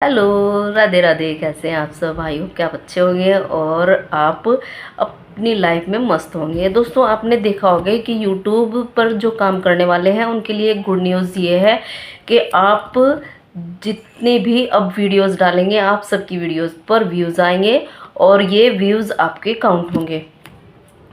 Hello, Radhe Radhe. कैसे हैं आप सब भाइयों? क्या आप अच्छे होंगे और आप अपनी लाइफ में मस्त होंगे। दोस्तों, आपने देखा होगा कि यूट्यूब पर जो काम करने वाले हैं उनके लिए गुड न्यूज़ ये है कि आप जितने भी अब वीडियोस डालेंगे, आप सबकी वीडियोस पर व्यूज़ आएंगे और ये व्यूज़ आपके काउंट होंगे।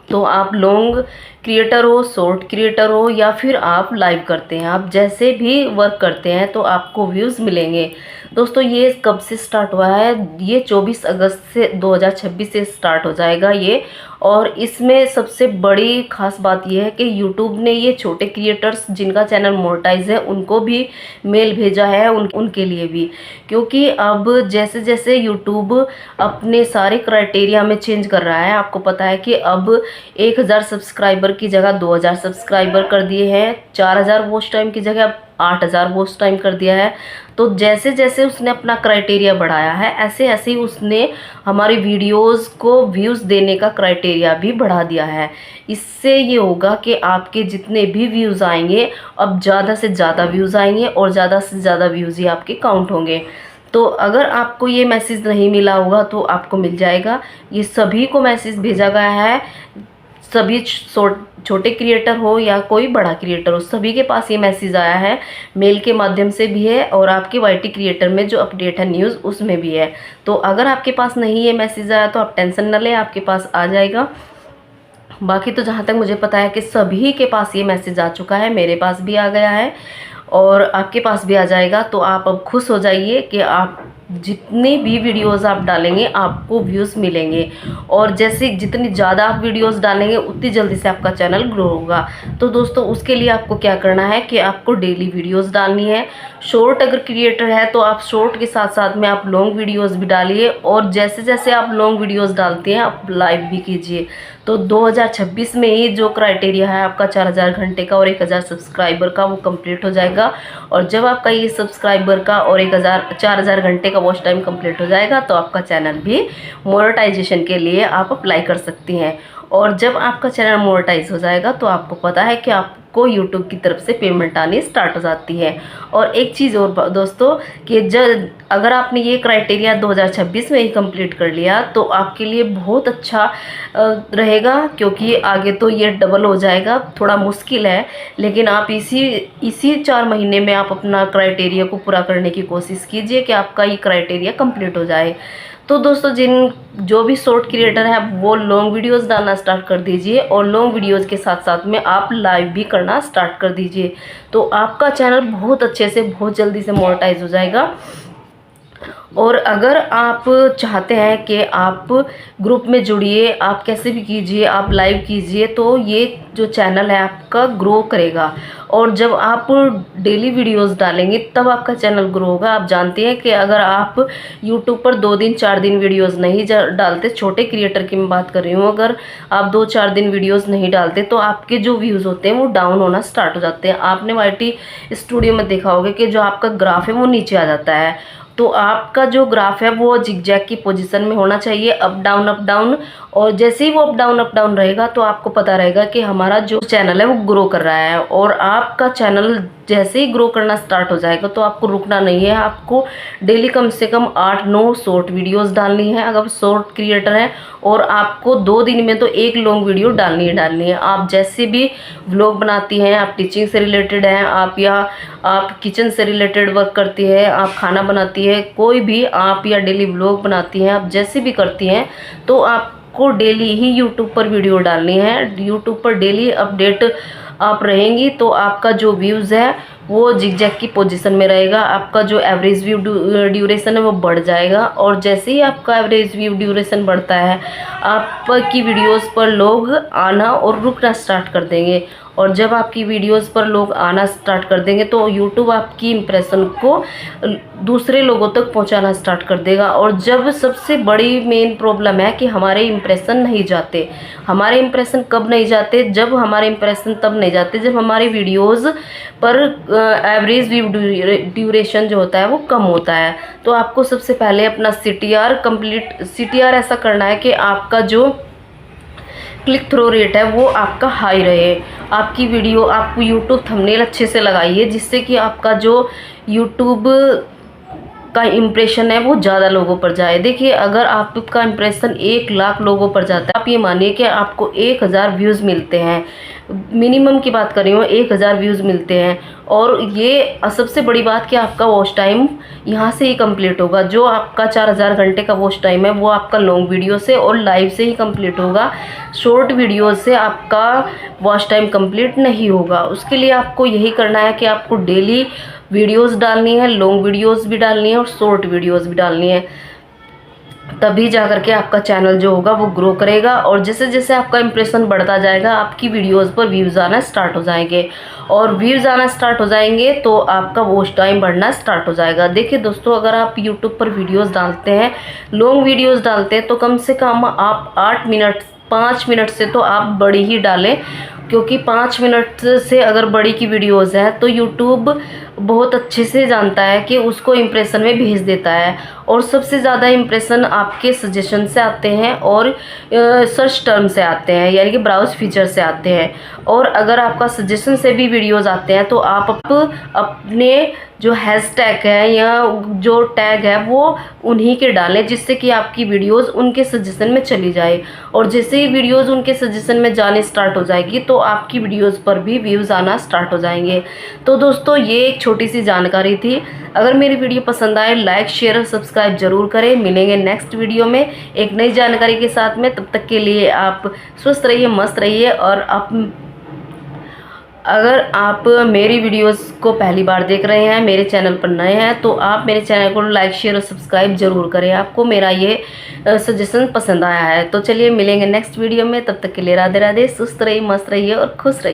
तो आप लॉन्ग क्रिएटर हो, शॉर्ट क्रिएटर हो, या फिर आप लाइव करते हैं, आप जैसे भी वर्क करते हैं तो आपको व्यूज़ मिलेंगे। दोस्तों, ये कब से स्टार्ट हुआ है? ये 24 अगस्त से 2026 से स्टार्ट हो जाएगा ये। और इसमें सबसे बड़ी खास बात यह है कि यूट्यूब ने ये छोटे क्रिएटर्स जिनका चैनल मोनेटाइज है उनको भी मेल भेजा है, उनके लिए भी। क्योंकि अब जैसे जैसे यूट्यूब अपने सारे क्राइटेरिया में चेंज कर रहा है, आपको पता है कि अब 1000 सब्सक्राइबर की जगह 2000 सब्सक्राइबर कर दिए हैं, 4000 वॉच टाइम की जगह 8000 वॉच टाइम कर दिया है। तो जैसे जैसे उसने अपना क्राइटेरिया बढ़ाया है, ऐसे ऐसे ही उसने हमारी वीडियोस को व्यूज़ देने का क्राइटेरिया भी बढ़ा दिया है। इससे ये होगा कि आपके जितने भी व्यूज़ आएंगे, अब ज़्यादा से ज़्यादा व्यूज़ आएंगे और ज़्यादा से ज़्यादा व्यूज़ ही आपके काउंट होंगे। तो अगर आपको ये मैसेज नहीं मिला होगा तो आपको मिल जाएगा। ये सभी को मैसेज भेजा गया है, सभी छोटे क्रिएटर हो या कोई बड़ा क्रिएटर हो, सभी के पास ये मैसेज आया है। मेल के माध्यम से भी है और आपके वाईटी क्रिएटर में जो अपडेट है न्यूज़ उसमें भी है। तो अगर आपके पास नहीं ये मैसेज आया तो आप टेंशन न लें, आपके पास आ जाएगा। बाकी तो जहाँ तक मुझे पता है कि सभी के पास ये मैसेज आ चुका है, मेरे पास भी आ गया है और आपके पास भी आ जाएगा। तो आप अब खुश हो जाइए कि आप जितनी भी वीडियोस आप डालेंगे आपको व्यूज़ मिलेंगे, और जैसे जितनी ज़्यादा आप वीडियोस डालेंगे उतनी जल्दी से आपका चैनल ग्रो होगा। तो दोस्तों, उसके लिए आपको क्या करना है कि आपको डेली वीडियोस डालनी है। शॉर्ट अगर क्रिएटर है तो आप शॉर्ट के साथ साथ में आप लॉन्ग वीडियोस भी डालिए, और जैसे जैसे आप लॉन्ग वीडियोस डालते हैं आप लाइव भी कीजिए। तो 2026 में ही जो क्राइटेरिया है आपका 4000 घंटे का और 1000 सब्सक्राइबर का, वो कंप्लीट हो जाएगा। और जब आपका ये सब्सक्राइबर का और 4000 घंटे का वॉच टाइम कंप्लीट हो जाएगा तो आपका चैनल भी मोनेटाइजेशन के लिए आप अप्लाई कर सकती हैं। और जब आपका चैनल मोनेटाइज हो जाएगा तो आपको पता है कि आपको यूट्यूब की तरफ से पेमेंट आनी स्टार्ट हो जाती है। और एक चीज़ और दोस्तों, कि जब अगर आपने ये क्राइटेरिया 2026 में ही कंप्लीट कर लिया तो आपके लिए बहुत अच्छा रहेगा, क्योंकि आगे तो ये डबल हो जाएगा। थोड़ा मुश्किल है, लेकिन आप इसी 4 महीने में आप अपना क्राइटेरिया को पूरा करने की कोशिश कीजिए कि आपका ये क्राइटेरिया कंप्लीट हो जाए। तो दोस्तों, जो भी शॉर्ट क्रिएटर है वो लॉन्ग वीडियोस डालना स्टार्ट कर दीजिए, और लॉन्ग वीडियोस के साथ साथ में आप लाइव भी करना स्टार्ट कर दीजिए। तो आपका चैनल बहुत अच्छे से बहुत जल्दी से मोनेटाइज हो जाएगा। और अगर आप चाहते हैं कि आप ग्रुप में जुड़िए, आप कैसे भी कीजिए, आप लाइव कीजिए, तो ये जो चैनल है आपका ग्रो करेगा। और जब आप डेली वीडियोस डालेंगे तब आपका चैनल ग्रो होगा। आप जानते हैं कि अगर आप यूट्यूब पर 2 दिन 4 दिन वीडियोस नहीं डालते, छोटे क्रिएटर की मैं बात कर रही हूँ, अगर आप 2-4 दिन वीडियोस नहीं डालते तो आपके जो व्यूज़ होते हैं वो डाउन होना स्टार्ट हो जाते हैं। आपने वाईटी स्टूडियो में देखा होगा कि जो आपका ग्राफ है वो नीचे आ जाता है। तो आपका जो ग्राफ है वो जिगजैग की पोजीशन में होना चाहिए, अप डाउन। और जैसे ही वो अप डाउन रहेगा तो आपको पता रहेगा कि हमारा जो चैनल है वो ग्रो कर रहा है। और आपका चैनल जैसे ही ग्रो करना स्टार्ट हो जाएगा तो आपको रुकना नहीं है, आपको डेली कम से कम 8-9 शॉर्ट वीडियोस डालनी है अगर शॉर्ट क्रिएटर है। और आपको 2 दिन में तो एक लॉन्ग वीडियो डालनी है। आप जैसे भी व्लॉग बनाती हैं, आप टीचिंग से रिलेटेड हैं, आप किचन से रिलेटेड वर्क करती है, आप खाना बनाती है, कोई भी आप या डेली व्लॉग बनाती हैं, आप जैसे भी करती हैं, तो आपको डेली ही यूट्यूब पर वीडियो डालनी है। यूट्यूब पर डेली अपडेट आप रहेंगी तो आपका जो व्यूज़ है वो जिगजैग की पोजीशन में रहेगा। आपका जो एवरेज व्यू ड्यूरेशन है वो बढ़ जाएगा, और जैसे ही आपका एवरेज व्यू ड्यूरेशन बढ़ता है आपकी वीडियोस पर लोग आना और रुकना स्टार्ट कर देंगे। और जब आपकी वीडियोस पर लोग आना स्टार्ट कर देंगे तो यूट्यूब आपकी इम्प्रेशन को दूसरे लोगों तक पहुंचाना स्टार्ट कर देगा। और जब सबसे बड़ी मेन प्रॉब्लम है कि हमारे इम्प्रेशन नहीं जाते। हमारे इम्प्रेशन कब नहीं जाते? जब हमारे इम्प्रेशन तब नहीं जाते जब हमारी वीडियोस पर एवरेज व्यू ड्यूरेशन जो होता है वो कम होता है। तो आपको सबसे पहले अपना CTR ऐसा करना है कि आपका जो क्लिक थ्रो रेट है वो आपका हाई रहे। आपकी वीडियो, आपको यूट्यूब थंबनेल अच्छे से लगाइए जिससे कि आपका जो यूट्यूब का इम्प्रेशन है वो ज़्यादा लोगों पर जाए। देखिए अगर आपका इम्प्रेशन 1 लाख लोगों पर जाता है, आप ये मानिए कि आपको 1000 व्यूज़ मिलते हैं, मिनिमम की बात कर रही हूँ, 1000 व्यूज़ मिलते हैं। और ये सबसे बड़ी बात कि आपका वॉच टाइम यहाँ से ही कंप्लीट होगा। जो आपका 4000 घंटे का वॉच टाइम है वो आपका लॉन्ग वीडियो से और लाइव से ही कंप्लीट होगा। शॉर्ट वीडियो से आपका वॉच टाइम कंप्लीट नहीं होगा। उसके लिए आपको यही करना है कि आपको डेली वीडियोस डालनी है, लॉन्ग वीडियोस भी डालनी है और शॉर्ट वीडियोस भी डालनी है, तभी जा कर के आपका चैनल जो होगा वो ग्रो करेगा। और जैसे जैसे आपका इंप्रेशन बढ़ता जाएगा आपकी वीडियोस पर व्यूज़ आना स्टार्ट हो जाएंगे, और व्यूज़ आना स्टार्ट हो जाएंगे तो आपका वॉच टाइम बढ़ना स्टार्ट हो जाएगा। देखिए दोस्तों, अगर आप यूट्यूब पर वीडियोस डालते हैं, लॉन्ग वीडियोस डालते हैं, तो कम से कम आप 8 मिनट 5 मिनट से तो आप बड़ी ही डालें, क्योंकि 5 मिनट से अगर बड़ी की वीडियोस हैं तो यूट्यूब बहुत अच्छे से जानता है कि उसको इम्प्रेशन में भेज देता है। और सबसे ज़्यादा इम्प्रेशन आपके सजेशन से आते हैं और सर्च टर्म से आते हैं, यानी कि ब्राउज फीचर से आते हैं। और अगर आपका सजेशन से भी वीडियोस आते हैं तो आप अपने जो हैशटैग है या जो टैग है वो उन्हीं के डालें, जिससे कि आपकी वीडियोस उनके सजेशन में चली जाए। और जैसे ही वीडियोस उनके सजेशन में जाने स्टार्ट हो जाएगी तो आपकी वीडियोस पर भी व्यूज़ आना स्टार्ट हो जाएंगे। तो दोस्तों, ये एक छोटी सी जानकारी थी। अगर मेरी वीडियो पसंद आए लाइक शेयर और सब्सक्राइब जरूर करें। मिलेंगे नेक्स्ट वीडियो में एक नई जानकारी के साथ में। तब तक के लिए आप स्वस्थ रहिए, मस्त रहिए। और अगर आप मेरी वीडियोस को पहली बार देख रहे हैं, मेरे चैनल पर नए हैं, तो आप मेरे चैनल को लाइक शेयर और सब्सक्राइब जरूर करें। आपको मेरा ये सजेशन पसंद आया है तो चलिए मिलेंगे नेक्स्ट वीडियो में। तब तक के लिए राधे राधे, सुस्त रहिए, मस्त रहिए और खुश रहिए।